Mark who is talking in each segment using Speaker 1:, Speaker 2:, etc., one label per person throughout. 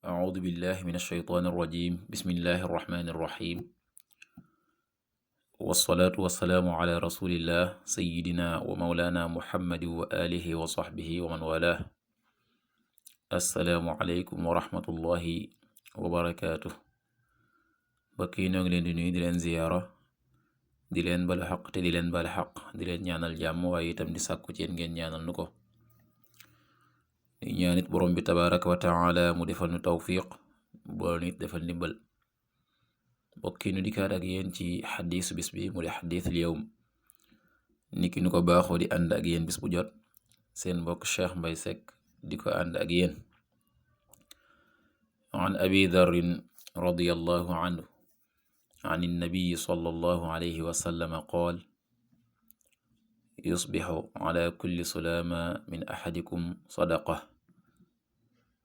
Speaker 1: أعوذ بالله من الشيطان الرجيم بسم الله الرحمن الرحيم والصلاة والسلام على رسول الله سيدنا ومولانا محمد وآله وصحبه ومن والاه السلام عليكم ورحمة الله وبركاته bokki noo ngi leen di nuyu di leen ziyaara di leen balu xaq te di leen bal xaq di leen ñaanal jàmm waaye itam di sàkku ci yéen ngeen ñaanal nu ko ñaanit borom bi tabaraka wa taala mu defal nu tawfiq boo nit defal ndimbal bokki nu dikkaat ak yéen ci xadiisu bis bi mu di xadiisul yawm niki nu ko baaxoo di ànd ak yéen bis bu jot seen mbokk Cheikh Mbay Seck di ko ànd ak yéen an abi darrin radiyallahu anhu an innabiyi sallallahu alayhi wa sallam qaal yusbixu ala kulli sulaama min axadikum sadaqa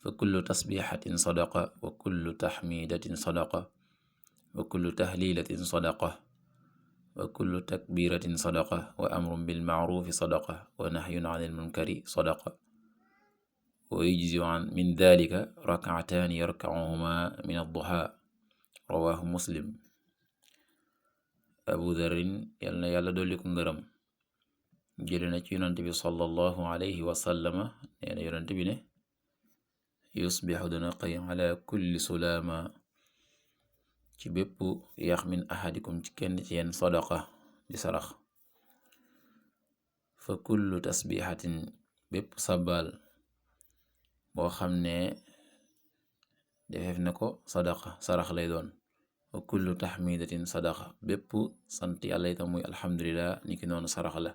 Speaker 1: fa kullu tasbixatin sadaqa wa kullu taxmidatin sadaqa wa kullu tahlilatin sadaqa wa kullu takbiratin sadaqa wa amrun bilmacrufi sadaqa wa nahyun an ilmunkari sadaqa wa yujziu min dalika rakcataani yarkacuhuma min adduha rawahu muslim. Abu Darin yal na yàlla dolli ko ngërëm jële na ci yonent bi sallallahu alayhi wa sallama nee na yonent bi ne yusbixu dana xëy ala kulli sulaama ci bépp yax min ahadikum ci kenn ci yeen sadaqa di sarax fa kullu tasbixatin bépp sabal boo xam ne defeef na ko sadaqa sarax lay doon wa kullu taxmidatin sadaqa bépp sant yàlla itam muy alhamdulillah niki noonu sarax la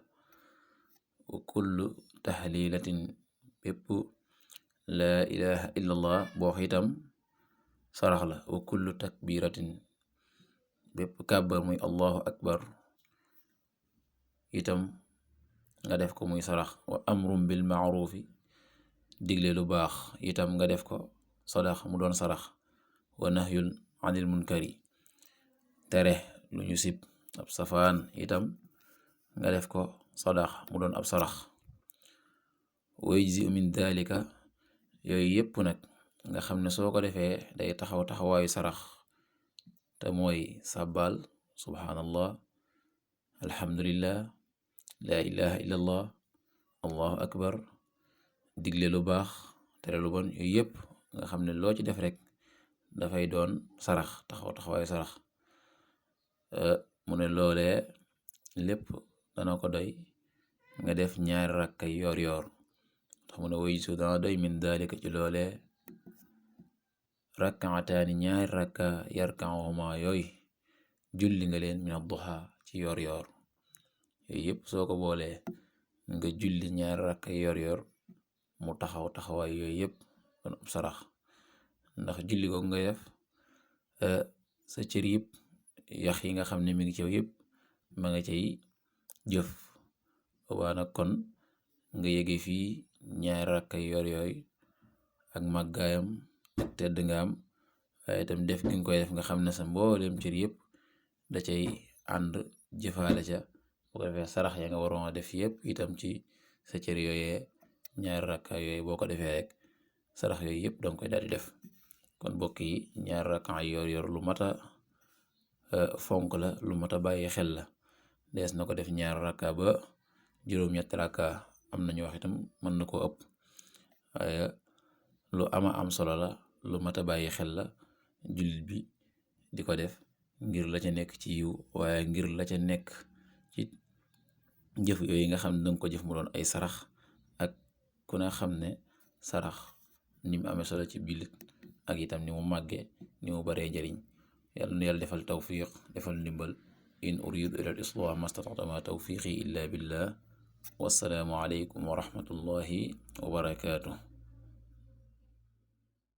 Speaker 1: wa kullu tahlilatin bépp laa ilaha illallah boo wax itam sarax la wa kullu takbiratin bépp kàbbar muy allahu akbar itam nga def ko muy sarax wa amrum bil maarufi digle lu baax itam nga def ko sadax mu doon sarax wa nahyun anil munkari tere lu ñu sib ab safaan itam nga def ko sadax mu doon ab sarax wa yujzi min dalika yooyu yépp nag nga xam ne soo ko defee day taxaw taxawaayu sarax te mooy sàbbal subhaanallah alhamdulillah laa ilaha illallah allahu akbar digle lu baax tere lu bon yooyu yépp nga xam ne loo ci def rek dafay doon sarax taxaw taxawaayu sarax mu ne loolee lépp dana ko doy nga def ñaari rakka yoor yoor tax mu ne woy su dana doy min daalika ci loolee rakkaataani ñaari rakka yarkaahuma yooyu julli nga leen min adduha ci yoor yoor yooyu yépp soo ko boolee nga julli ñaari rakka yoor yoor mu taxaw taxawaay yooyu yépp doon ab sarax ndax julli ko ngay def sa cër yëpp yax yi nga xam ne mi ngi ci yëpp ma nga cay jëf boobaa nag kon nga yege fii ñaari rakka yor yooyu ak màggaayam ak tedd nga am waaye itam def gi nga koy def nga xam ne sa mboolem cër yëpp da cay ànd jëfaale ca bu ko defee sarax ya nga waroon a def yëpp itam ci sa cër yooyee ñaari rakka yooyu boo ko defee rek sarax yooyu yëpp danga koy daal di def kon mbokk yi ñaari rakka yor yor lu mata fonk la lu mata bàyyi xel la dees na ko def ñaari rakka ba juróom-ñetti rakka am nañu wax itam mën na koo ëpp waaye lu ama am solo la lu mata bàyyi xel la jullit bi di ko def ngir la ca nekk ci yiw waaye ngir la ca nekk ci jëf yooyu nga xam ne danga ko jëf mu doon ay sarax ak ku ne xam ne sarax ni mu amee solo ci billit ak itam ni mu màggee ni mu baree njariñ yàlla na yàlla defal tawfiq defal ndimbal in uridu ila al islah mastata'tu ma tawfiqi illa billah wassalaamu aleykum wa rahmatullahi wa barakatuh